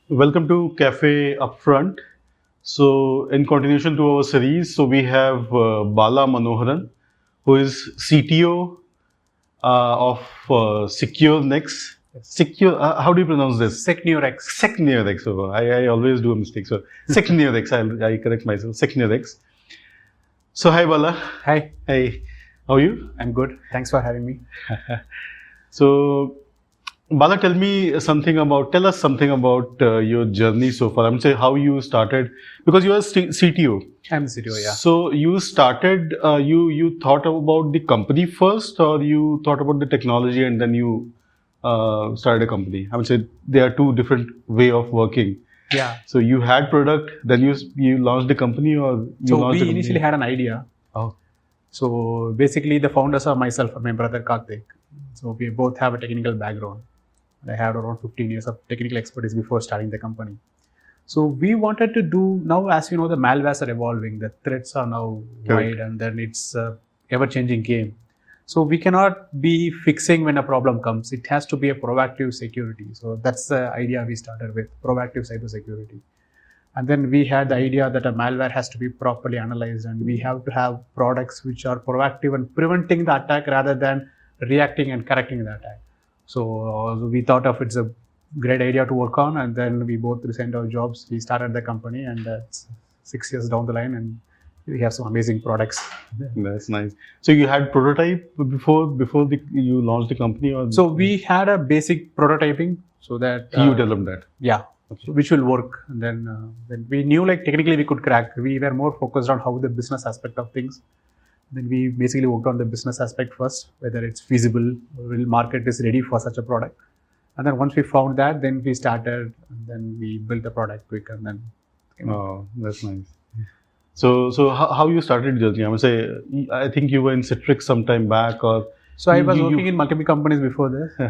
Welcome to Cafe Upfront. So, in continuation to our series, we have Bala Manoharan, who is CTO of SecneurX. How do you pronounce this? SecneurX. SecneurX. So I always do a mistake. So SecneurX. I correct myself. SecneurX. So hi Bala. Hi. Hi. How are you? I'm good. Thanks for having me. So Bala, tell us something about your journey so far. I'm saying how you started, because you are CTO. I'm the CTO, yeah. So you started, you thought about the company first, or you thought about the technology and then you started a company? I would say there are two different way of working. Yeah. So you had product, then you launched the company, or you So launched we initially had an idea. Oh. So basically the founders are myself and my brother Karthik. So we both have a technical background. I had around 15 years of technical expertise before starting the company. So we wanted to do, now as you know, the malwares are evolving, the threats are now wide, and then it's a ever-changing game. So we cannot be fixing when a problem comes. It has to be a proactive security. So that's the idea we started with, proactive cybersecurity. And then we had the idea that a malware has to be properly analyzed, and we have to have products which are proactive and preventing the attack rather than reacting and correcting the attack. So we thought of it's a great idea to work on, and then we both resigned our jobs. We started the company, and it's 6 years down the line, and we have some amazing products. That's nice. So you had prototype before you launched the company, or so we had a basic prototyping, so that you developed that. Yeah, okay. Which will work. And then we knew like technically we could crack. We were more focused on how the business aspect of things. Then we basically worked on the business aspect first, whether it's feasible, will market is ready for such a product. And then once we found that, then we started, and then we built the product quick, and then. Oh, that's nice. So how you started journey? I would say, I think you were in Citrix some time back, or. So I was working in multiple companies before this. I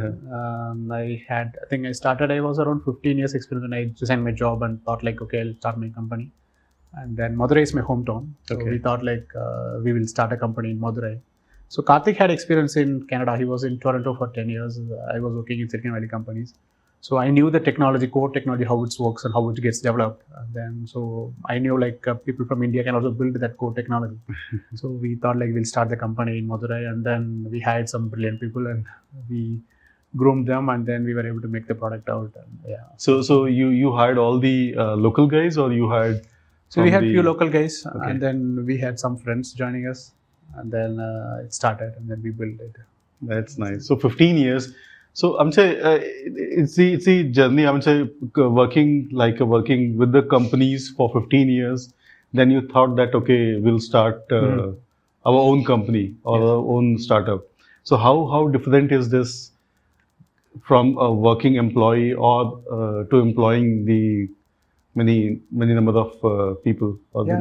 was around 15 years experience, and I resigned my job and thought like, okay, I'll start my company. And then Madurai is my hometown. So we thought like, we will start a company in Madurai. So Karthik had experience in Canada. He was in Toronto for 10 years. I was working in Silicon Valley companies. So I knew the technology, core technology, how it works and how it gets developed. And then, so I knew like people from India can also build that core technology. So we thought like we'll start the company in Madurai, and then we hired some brilliant people and we groomed them, and then we were able to make the product out. And, yeah. So you hired all the local guys, or you hired? So we had few local guys, and then we had some friends joining us, and then it started, and then we built it. That's nice. So 15 years. So I'm saying it's the journey. I'm saying working with the companies for 15 years. Then you thought that okay, we'll start our own company or our own startup. So how different is this from a working employee or to employing the many number of people?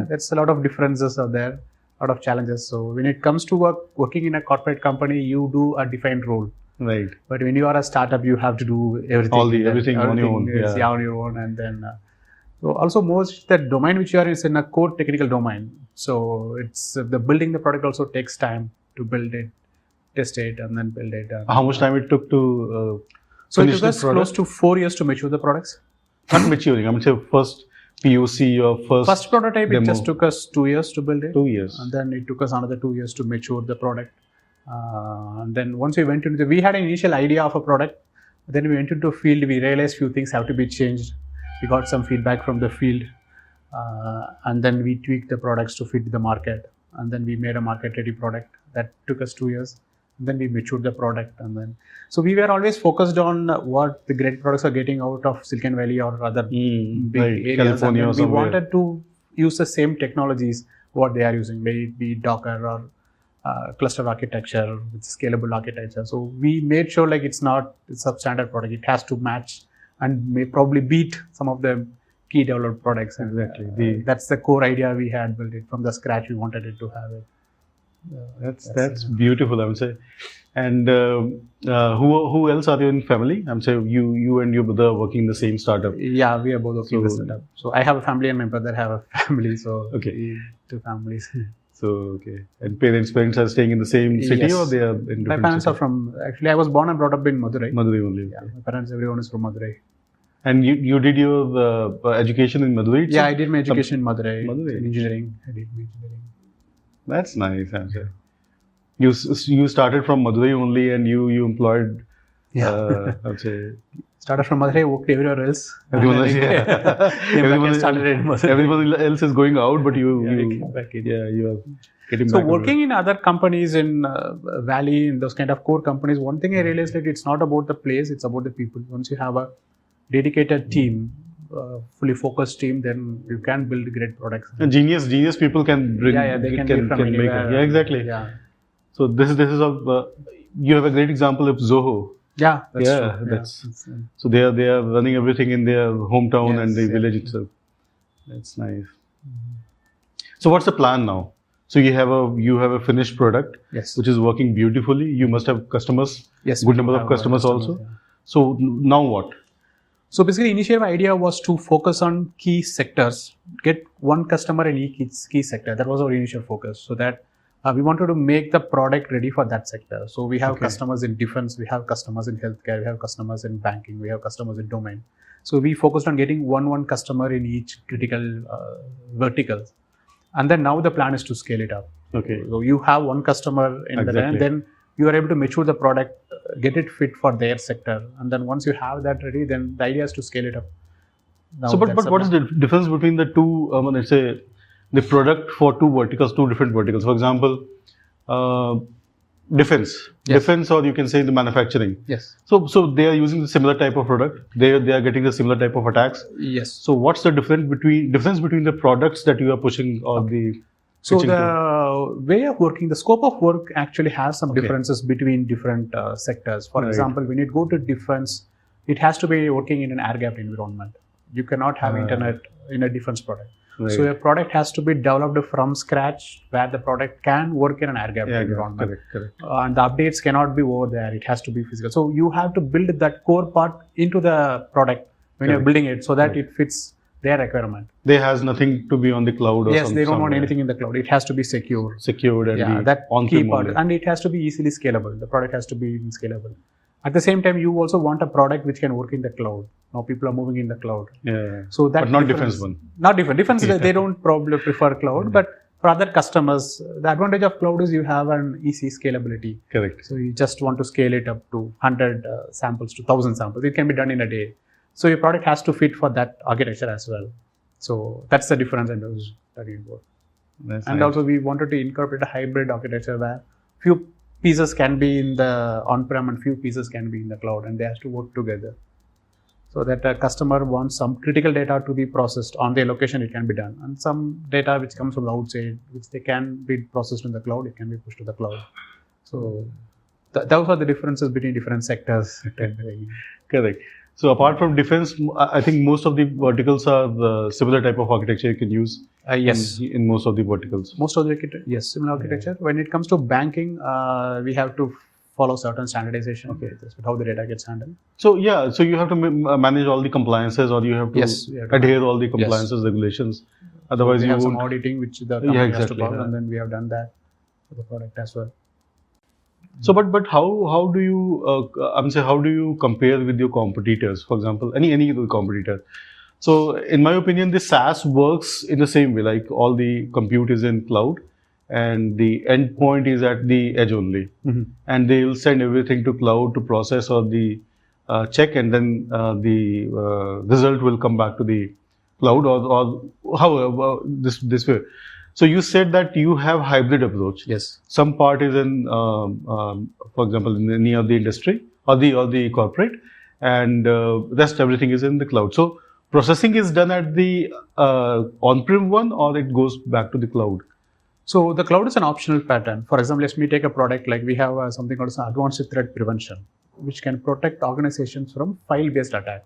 That's a lot of differences are there, a lot of challenges. So when it comes to working in a corporate company, you do a defined role. Right. But when you are a startup, you have to do everything. Everything on your own. Yeah, on your own. And then, so also most the domain which you are in is in a core technical domain. So it's the building the product also takes time to build it, test it, and then build it. How much time it took to so it took us close to 4 years to mature the products. Not maturing. I'm saying first POC or first prototype. Demo. It just took us 2 years to build it. 2 years. And then it took us another 2 years to mature the product. And then once we went into we had an initial idea of a product. Then we went into field. We realized few things have to be changed. We got some feedback from the field, and then we tweaked the products to fit the market. And then we made a market-ready product. That took us 2 years. And then we matured the product, and then so we were always focused on what the great products are getting out of Silicon Valley or other big areas. California or we wanted to use the same technologies what they are using, may it be Docker or cluster architecture with scalable architecture. So we made sure like it's not a substandard product. It has to match and may probably beat some of the key developed products. Exactly. That's the core idea we had built it from the scratch. We wanted it to have it. That's beautiful, I would say. And who else are you in family? I'm saying you and your brother working in the same startup. Yeah, we are both working in the startup. So I have a family and my brother have a family. So okay, 2 families. So okay, and parents are staying in the same city, yes, or they are in different My parents cities? are from. Actually, I was born and brought up in Madurai. Madurai only. Yeah, my parents, everyone is from Madurai. And you did your education in Madurai? Yeah, I did my education in Madurai. Madurai. Engineering. I did my engineering. That's nice. You started from Madurai only, and you employed. Yeah. I'd say Started from Madurai, worked everywhere else. everyone else is going out, but you came back in. you are getting So back. working in other companies in Valley, in those kind of core companies, one thing I realized that it's not about the place, it's about the people. Once you have a dedicated team, fully focused team, then you can build great products. And genius people can bring. They can be from make anywhere. it. Yeah, exactly. Yeah. So this is you have a great example of Zoho. Yeah, that's true. That's so they are running everything in their hometown and the village itself. That's nice. So what's the plan now? So you have a finished product, which is working beautifully. You must have customers, good number of customers also. Yeah. So now what? So basically, initial idea was to focus on key sectors, get one customer in each key sector. That was our initial focus. So that we wanted to make the product ready for that sector. So we have customers in defense, we have customers in healthcare, we have customers in banking, we have customers in domain. So we focused on getting one customer in each critical verticals. And then now the plan is to scale it up. Okay. So you have one customer in the end, then you are able to mature the product, get it fit for their sector. And then once you have that ready, then the idea is to scale it up. Now so, but what is the difference between the two, let's say, the product for two different verticals? For example, defense. Defense, or you can say the manufacturing. Yes. So they are using the similar type of product. They are getting the similar type of attacks. Yes. So what's the difference between the products that you are pushing or the? So the way of working, the scope of work actually has some differences between different sectors. For example, when you go to defense, it has to be working in an air-gapped environment. You cannot have internet in a defense product. Right. So your product has to be developed from scratch, where the product can work in an air-gapped environment. Correct. And the updates cannot be over there. It has to be physical. So you have to build that core part into the product when you're building it, so that it fits their requirement. There has nothing to be on the cloud or Yes, they don't want anything in the cloud. It has to be secure. Secured and that on-prem key part. And it has to be easily scalable. The product has to be scalable. At the same time, you also want a product which can work in the cloud. Now people are moving in the cloud. Yeah. So that but not defense one. Not defense. Defense, they don't probably prefer cloud, but for other customers, the advantage of cloud is you have an easy scalability. Correct. So you just want to scale it up to 100 samples to 1,000 samples. It can be done in a day. So your product has to fit for that architecture as well. So that's the difference I was talking about. And also we wanted to incorporate a hybrid architecture where few pieces can be in the on-prem and few pieces can be in the cloud, and they have to work together. So that a customer wants some critical data to be processed on their location, it can be done. And some data which comes from outside, which they can be processed in the cloud, it can be pushed to the cloud. So those are the differences between different sectors. Correct. So apart from defense, I think most of the verticals are the similar type of architecture you can use. Yes. In most of the verticals. Most of the similar architecture. When it comes to banking, we have to follow certain standardization. Okay, that's how the data gets handled. So so you have to manage all the compliances, or you have to adhere all the compliances regulations. Otherwise, we have some auditing which the company has to follow, and then we have done that for the product as well. So, but how do you how do you compare with your competitors? For example, any competitor. So, in my opinion, the SaaS works in the same way. Like all the compute is in cloud, and the endpoint is at the edge only, and they will send everything to cloud to process or the check, and then the result will come back to the cloud or however this way. So you said that you have hybrid approach. Yes. Some part is in, for example, near the industry or the corporate, and rest everything is in the cloud. So processing is done at the on-prem one, or it goes back to the cloud. So the cloud is an optional pattern. For example, let me take a product like we have something called advanced threat prevention, which can protect organizations from file-based attack.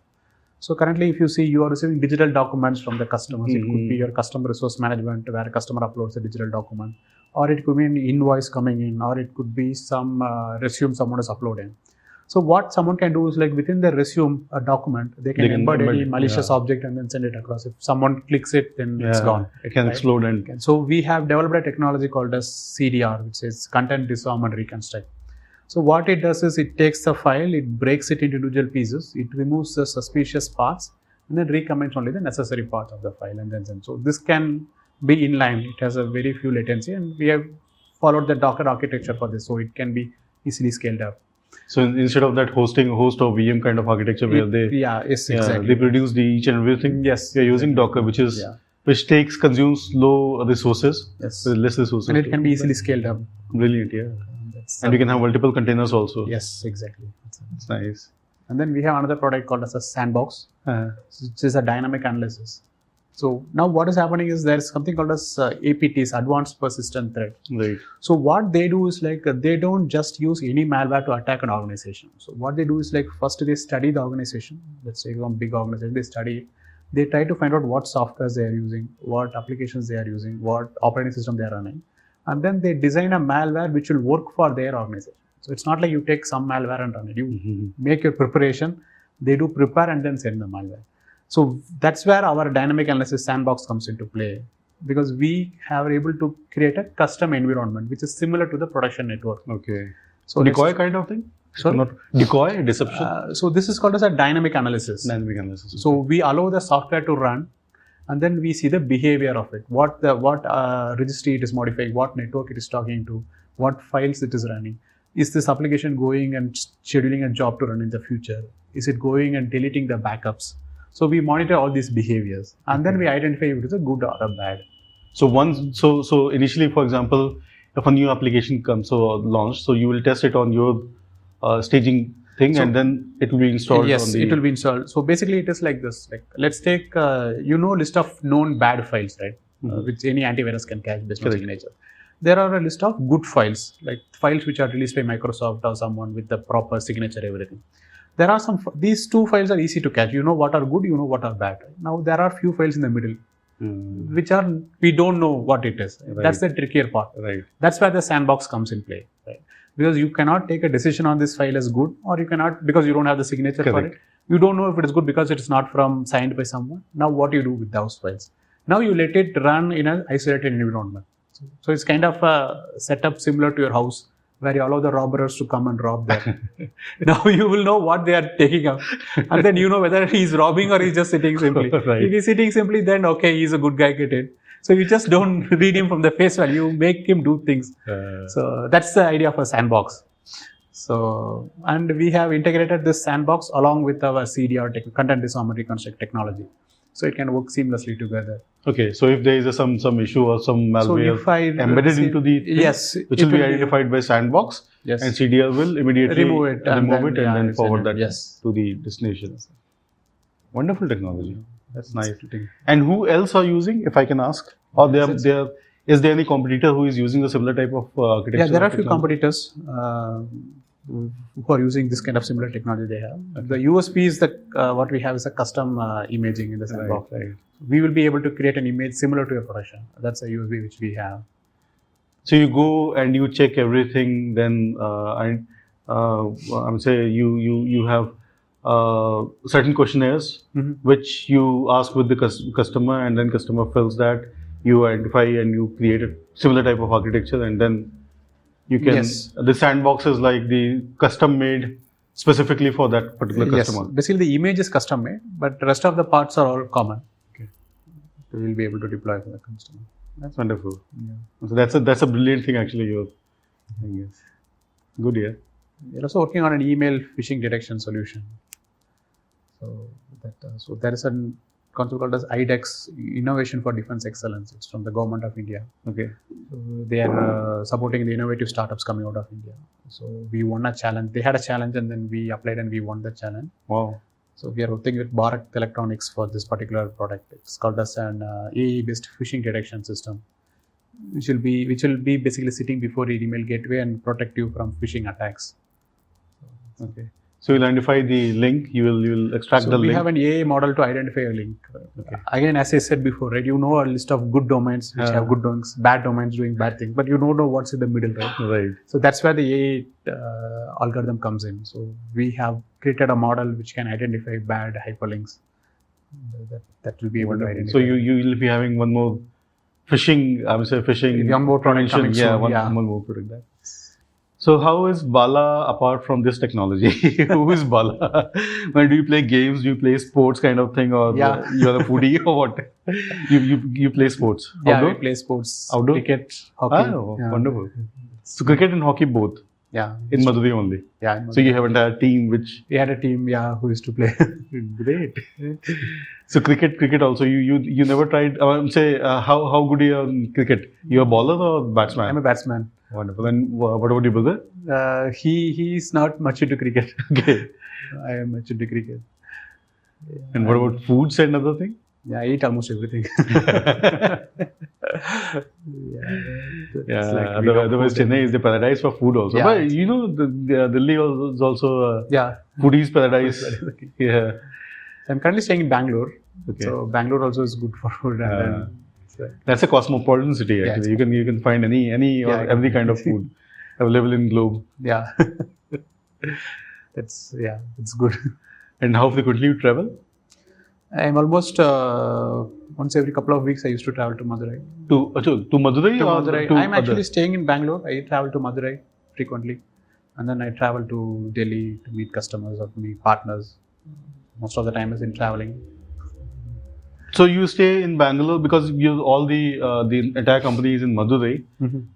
So currently, if you see, you are receiving digital documents from the customers. It could be your customer resource management, where a customer uploads a digital document, or it could be an invoice coming in, or it could be some resume someone is uploading. So what someone can do is, like within the resume document, they can embed any malicious object and then send it across. If someone clicks it, then it's gone. It can explode. And so we have developed a technology called as CDR, which is content disarm and reconstruct. So what it does is it takes the file, it breaks it into individual pieces, it removes the suspicious parts, and then recommends only the necessary part of the file and then send. So this can be inline. It has a very few latency, and we have followed the Docker architecture for this, so it can be easily scaled up. So instead of that host or VM kind of architecture where exactly. They produce each and everything. Yes, we are using Docker, which consumes low resources, yes, with less resources, and it can be easily scaled up. Brilliant, yeah. And you can have multiple containers also. Yes, exactly. It's nice. And then we have another product called as a sandbox, which is a dynamic analysis. So now what is happening is there is something called as APTs, Advanced Persistent Threat. Right. So what they do is like they don't just use any malware to attack an organization. So what they do is like first they study the organization. Let's say one big organization, they study it. They try to find out what softwares they are using, what applications they are using, what operating system they are running. And then they design a malware which will work for their organization. So it's not like you take some malware and run it. You make your preparation, they do prepare and then send the malware. So that's where our dynamic analysis sandbox comes into play, because we have able to create a custom environment which is similar to the production network. Okay. So decoy kind of thing? Sorry? Not decoy, deception? So this is called as a dynamic analysis. Dynamic analysis. So we allow the software to run, and then we see the behavior of it. What registry it is modifying, what network it is talking to, what files it is running. Is this application going and scheduling a job to run in the future? Is it going and deleting the backups? So we monitor all these behaviors, and then we identify if it is a good or a bad. So initially, for example, if a new application comes or launched, so you will test it on your staging thing, and then it will be installed. Yes, it will be installed. So basically, it is like this. Like let's take list of known bad files, right? Which any antivirus can catch based on signature. There are a list of good files, like files which are released by Microsoft or someone with the proper signature, everything. There are these two files are easy to catch. You know what are good, you know what are bad. Now there are few files in the middle, which we don't know what it is. Right. That's the trickier part. Right. That's where the sandbox comes in play. Right? Because you cannot take a decision on this file as good, or you cannot, because you don't have the signature for it. You don't know if it is good because it is not signed by someone. Now what do you do with those files? Now you let it run in an isolated environment. So it's kind of a setup similar to your house, where you allow the robbers to come and rob there. Now you will know what they are taking up. And then you know whether he's robbing or he's just sitting simply. Right. If he's sitting simply, then okay, he's a good guy, get it. So you just don't read him from the face value, you make him do things. So that's the idea of a sandbox. So, and we have integrated this sandbox along with our CDR, content disarm and reconstruct technology. So it can work seamlessly together. Okay, so if there is some issue or some malware embedded into the thing, which will be identified by sandbox, and CDR will immediately remove it and then forward that to the destination. Wonderful technology. That's nice. And who else are using, if I can ask? Or is there any competitor who is using a similar type of architecture? Yeah, there are a few competitors who are using this kind of similar technology they have. The USP is that what we have is a custom imaging in the sandbox. Right. We will be able to create an image similar to your production. That's a USP which we have. So you go and you check everything, then I would say you have certain questionnaires which you ask with the customer, and then customer fills that. You identify and you create a similar type of architecture, and then you can. The sandbox is like the custom made specifically for that particular customer. Basically the image is custom made, but the rest of the parts are all common. Okay. We will be able to deploy for the customer. That's wonderful. Yeah. So that's a brilliant thing actually. You're doing it. Good, yeah. We're also working on an email phishing detection solution. So there is a concept called as IDEX, Innovation for Defense Excellence. It's from the government of India. Okay. So they are supporting the innovative startups coming out of India. So we won a challenge. They had a challenge, and then we applied and we won the challenge. Wow. So we are working with Bharat Electronics for this particular product. It's called as an AI-based phishing detection system, which will be basically sitting before your email gateway and protect you from phishing attacks. Okay. So you'll identify the link. You will extract the link. We have an AI model to identify a link. Okay. Again, as I said before, right? You know a list of good domains which have good domains, bad domains doing bad things, but you don't know what's in the middle, right? Right. So that's where the AI algorithm comes in. So we have created a model which can identify bad hyperlinks. That will be able to identify. So you will be having one more phishing. I would say phishing. One more product coming soon. One more product. So how is Bala apart from this technology? Who is Bala? When do you play games? Do you play sports kind of thing, or Yeah. you're a foodie or what? You play sports? Yeah, Outdoor? we play sports. Outdoor? Cricket, hockey. Oh, Yeah. wonderful. So cricket and hockey both Yeah. in Madurai only. Yeah. So you have an entire team which We had a team, who used to play. great. So cricket also you never tried. How good are you in cricket? You're a bowler or batsman? I'm a batsman. Wonderful. And what about your brother? He's not much into cricket. Okay. I am much into cricket. And what about foods and other thing? Yeah, I eat almost everything. Yeah. It's like we love Otherwise, food. Chennai is the paradise for food also. Yeah. But you know, Delhi is also Yeah. foodies paradise. Yeah. I'm currently staying in Bangalore. Okay. So Bangalore also is good for food. And then, That's a cosmopolitan city Yeah, actually. You can find any or Yeah, every kind of food available in globe. yeah. It's good. And how frequently you travel? I'm almost once every couple of weeks I used to travel to Madurai. To Madurai To or Madurai. to I'm actually other? staying in Bangalore. I travel to Madurai frequently. And then I travel to Delhi to meet customers or to meet partners. Most of the time is in traveling. So you stay in Bangalore because all the entire company is in Madurai.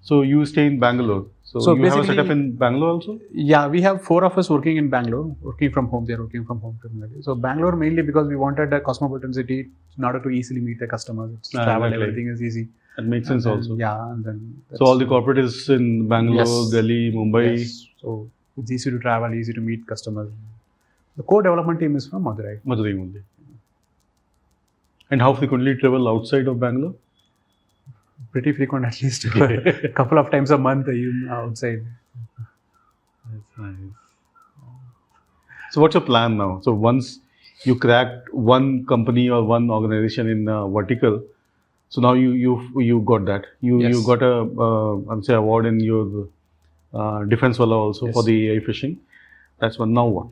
So you stay in Bangalore. So you have a basically- setup in Bangalore also? Yeah, we have 4 of us working in Bangalore, working from home. They're working from home permanently. So Bangalore mainly because we wanted a cosmopolitan city in order to easily meet the customers. It's travel, exactly. everything is easy. That makes And sense then- also. Yeah, and then So all the corporate is in Bangalore, Yes. Delhi, Mumbai. Yes. So it's easy to travel, easy to meet customers. The core development team is from Madurai. Madurai only. And how frequently you travel outside of Bangalore? Pretty frequent, at least a couple of times a month outside. That's nice. So what's your plan now? So once you cracked one company or one organization in vertical, so now you got that. You Yes. got a award in your defense wala also Yes. for the AI phishing. That's one. Now what?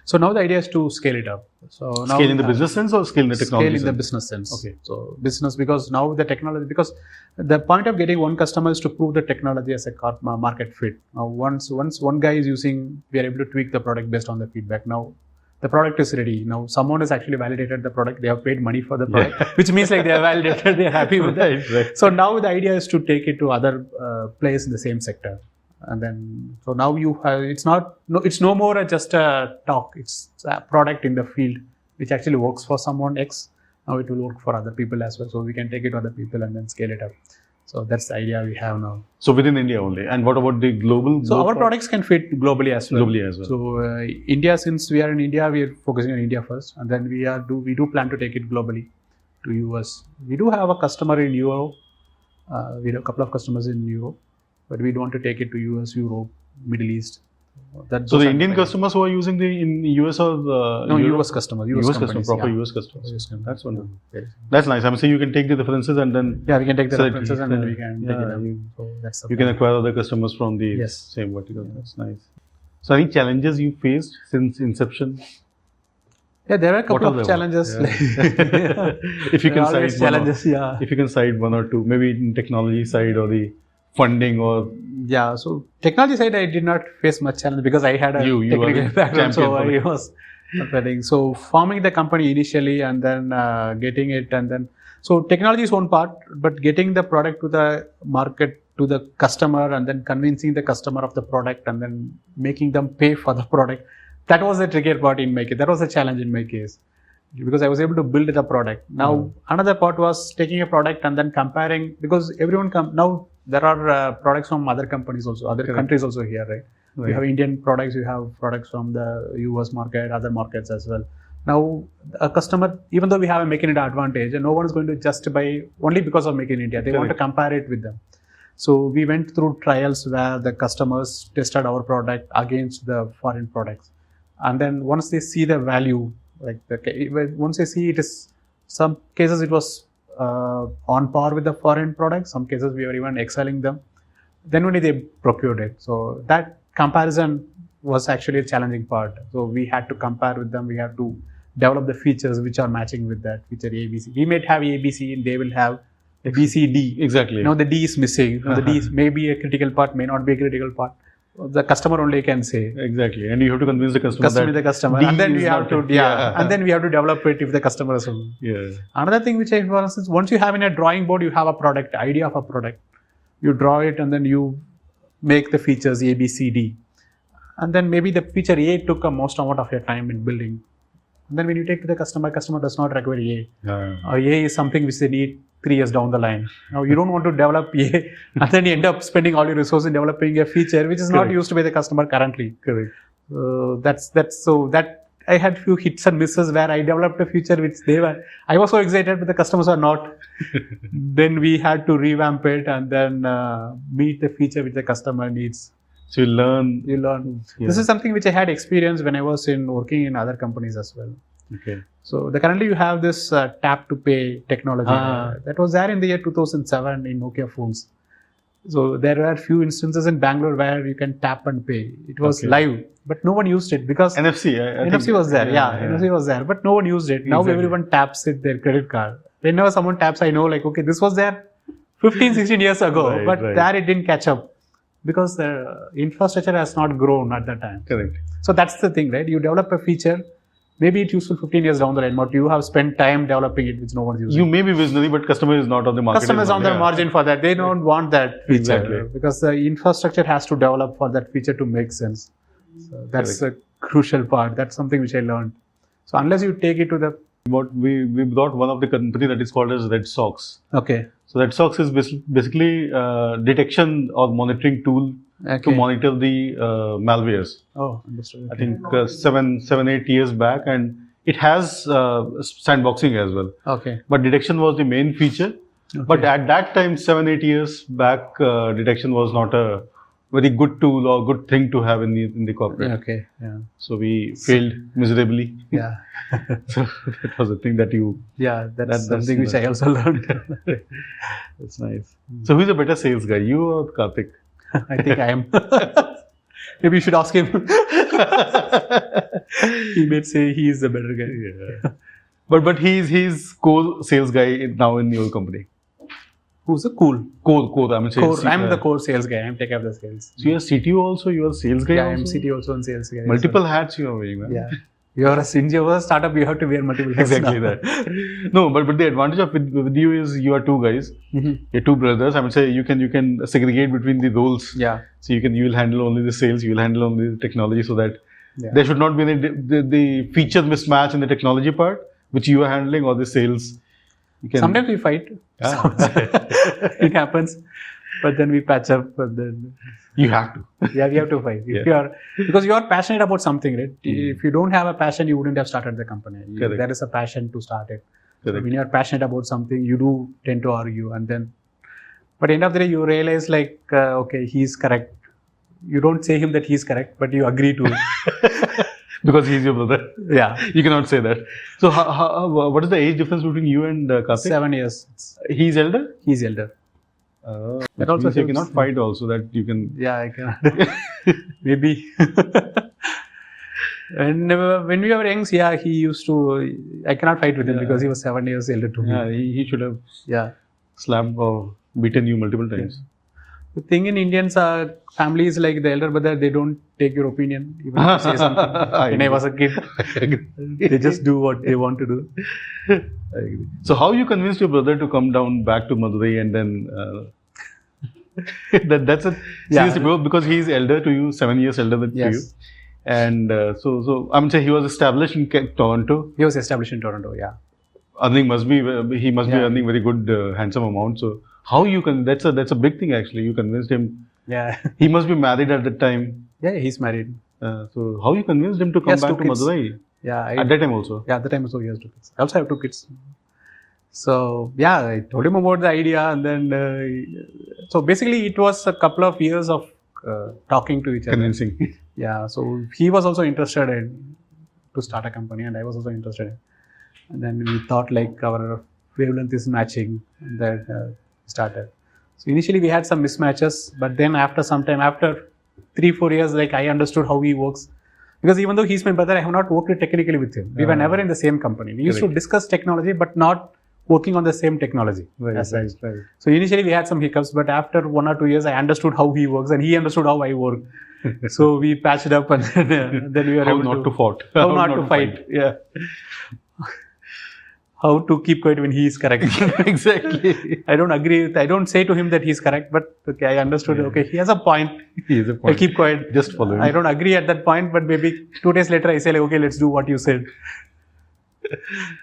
So now the idea is to scale it up. So now Scale in the business sense or scale in the technology Scale in the sense? business sense. Okay. So business, because now the technology, because the point of getting one customer is to prove the technology as a market fit. Now once one guy is using, we are able to tweak the product based on the feedback. Now the product is ready. Now someone has actually validated the product. They have paid money for the product, which means like they have validated, they are happy with it. Right. So now the idea is to take it to other players in the same sector. And then, so now you have, it's no more just a talk. It's a product in the field, which actually works for someone X. Now it will work for other people as well. So we can take it to other people and then scale it up. So that's the idea we have now. So within India only. And what about the global? So our products can fit globally as well. Globally as well. So India, since we are in India, we are focusing on India first, and then we do plan to take it globally to US. We do have a customer in Europe. We have a couple of customers in Europe, but we don't want to take it to US, Europe, Middle East. So the Indian customers who are using in US or no, Europe? US customers, US customers, companies, proper yeah. US customers. US companies. That's wonderful. Yeah. That's nice. I mean, so you can take the references and then Yeah, we can take the select references and then we can take it up. So that's the you can plan. acquire other customers from the Yes. same vertical. That's nice. So any challenges you faced since inception? Yeah, there are a What couple are of they? challenges. Yeah. If you There can are always cite one or- challenges, yeah. If you can cite one or two, maybe in technology side or the funding or Yeah, so technology side, I did not face much challenge because I had a You were technical the background, so champion for I it. was preparing. So forming the company initially and then getting it, and then so technology is one part, but getting the product to the market, to the customer, and then convincing the customer of the product, and then making them pay for the product, that was the trickier part in my case. That was a challenge in my case, because I was able to build the product. Now another part was taking a product and then comparing, because everyone now there are products from other companies also, other countries also here, right? You have Indian products, you have products from the US market, other markets as well. Now a customer, even though we have a Make in India advantage, and no one is going to just buy only because of Make in India, they want to compare it with them. So we went through trials where the customers tested our product against the foreign products, and then once they see the value, like once they see it is, some cases it was on par with the foreign products, some cases we were even excelling them, then only they procured it. So that comparison was actually a challenging part. So we had to compare with them, we had to develop the features which are matching with that feature ABC. We might have ABC and they will have B, C, D. exactly. Now the D is missing. Now the D is maybe a critical part, may not be a critical part. the customer only can say. Exactly, and you have to convince the customer that The customer, D and then is we have not to, and then we have to develop it if the customer is. Yeah. Another thing which I found is once you have in a drawing board, you have a product, idea of a product. You draw it and then you make the features A, B, C, D. And then maybe the feature A took a most amount of your time in building. And then when you take to the customer does not require A. Or A is something which they need 3 years down the line. Now you don't want to develop A and then you end up spending all your resources in developing a feature which is not used by the customer currently. Correct. That I had few hits and misses where I developed a feature which I was so excited, but the customers are not. Then we had to revamp it and then meet the feature which the customer needs. So you learn. Yeah. This is something which I had experience when I was working in other companies as well. Okay. So currently you have this tap to pay technology that was there in the year 2007 in Nokia phones. So there were few instances in Bangalore where you can tap and pay. It was live, but no one used it because NFC. NFC was there. NFC was there, but no one used it. Now everyone taps it their credit card. Whenever someone taps, I know like, okay, this was there 15, 16 years ago, but there it didn't catch up because the infrastructure has not grown at that time. Correct. So that's the thing, right? You develop a feature, maybe it's useful 15 years down the line, but you have spent time developing it which no one's using. You may be visionary, but customer is not on the market. Customer is on the margin for that. They don't want that feature because the infrastructure has to develop for that feature to make sense. So that's a crucial part. That's something which I learned. So unless you take it to the... We brought one of the company that is called as Red Sox. Okay. So Red Sox is basically detection or monitoring tool to monitor the malwares. Oh, understood. I think 7-8 years back, and it has sandboxing as well. Okay. But detection was the main feature. Okay. But at that time, 7-8 years back, detection was not a very good tool or good thing to have in the corporate. Okay. Yeah. So we failed miserably. Yeah. So that was the thing that you. Yeah, that's something which I also learned. That's nice. So who's a better sales guy, you or Karthik? I think I am. Maybe you should ask him. He may say he is the better guy. Yeah. But he's core sales guy now in your company. Who's the core? I'm the core sales guy. I'm taking care of the sales. So you're CTO also. You're sales guy. Yeah, also? I'm CTO also and sales guy. Multiple hats you are wearing. Man. Yeah. You're a startup. You have to wear multiple hats. Exactly that. No, but the advantage of with you is you are two guys. Mm-hmm. You're two brothers. I mean, say you can segregate between the roles. Yeah. So you will handle only the sales. You will handle only the technology, so that there should not be any the feature mismatch in the technology part, which you are handling, or the sales. Sometimes we fight. It happens, but then we patch up. But then you have to. Yeah, we have to fight. Because you are passionate about something, right? If you don't have a passion, you wouldn't have started the company. There is a passion to start it. When you are passionate about something, you do tend to argue, and then, but end of the day, you realize like, okay, he's correct. You don't say him that he's correct, but you agree to it. Because he's your brother. Yeah. You cannot say that. So, what is the age difference between you and Karthik? 7 years. He's elder? He's elder. That also you cannot fight also that you can... Yeah, I cannot. Maybe. And when we were young, he used to... I cannot fight with him because he was 7 years elder to me. Yeah, he should have slapped or beaten you multiple times. The thing in Indians, families like the elder brother, they don't take your opinion even if you say something. When I was a kid, they just do what they want to do. I agree. So how you convinced your brother to come down back to Madurai and then that's a seriously because he is elder to you, 7 years elder than you. And so I'm saying he was established in Toronto. He was established in Toronto, yeah. He must be earning very good handsome amount. So how you can? That's a big thing actually. You convinced him. Yeah. He must be married at that time. Yeah, he's married. So how you convinced him to come back to Madurai? Yeah. At that time also. Yeah, at that time also he has 2 kids. I also have 2 kids. So yeah, I told him about the idea, and then so basically it was a couple of years of talking to each other. Convincing. Yeah. So he was also interested to start a company, and I was also interested. And then we thought like our wavelength is matching, and that started. So initially we had some mismatches, but then after some time, after 3-4 years, like I understood how he works. Because even though he's my brother, I have not worked technically with him. We were never in the same company. We used to discuss technology, but not working on the same technology. Right. So initially we had some hiccups, but after 1 or 2 years, I understood how he works and he understood how I work. So we patched up, and then we were How able not to fight. How not to fight. Yeah. How to keep quiet when he is correct. Exactly. I don't agree with, I don't say to him that he's correct, but okay, I understood. Yeah. Okay, he has a point. He is a I'll point. keep quiet. Just follow him. I don't agree at that point, but maybe 2 days later I say like, okay, let's do what you said.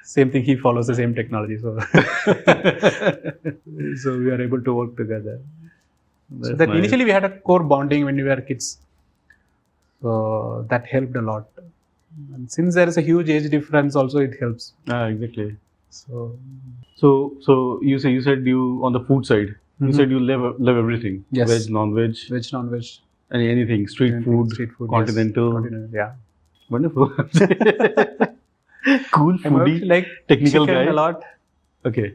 Same thing, he follows the same technology. So, so we are able to work together. So that nice. initially we had a core bonding when we were kids. So that helped a lot. And since there is a huge age difference, also it helps. Exactly. So So you said you on the food side. You said you love everything. Yes. Veg, non-veg, veg, non-veg, anything. Street food, continental. Yes. Continental, yeah. Wonderful. Cool I'm foodie, like technical chicken guy. a lot. Okay.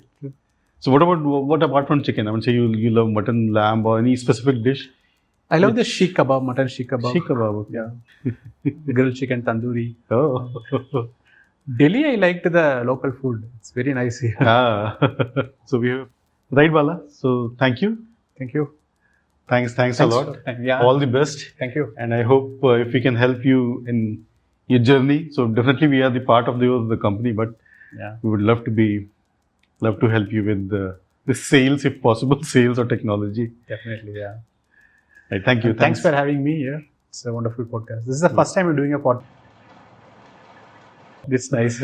So what apart from chicken? I would say you love mutton, lamb, or any specific dish? I love the sheikh kebab, mutton sheikh kebab. Sheikh kebab. Okay. Yeah. Grilled chicken tandoori. Oh. Delhi, I liked the local food. It's very nice here. So we have right, Bala. So thank you. Thank you. Thanks a lot. Yeah. All the best. Thank you. And I hope if we can help you in your journey. So definitely we are the part of the company, but Yeah. we would love to help you with the sales, if possible, sales or technology. Definitely, yeah. Right, thank you. Thanks for having me here. It's a wonderful podcast. This is the first time I'm doing a podcast. It's nice.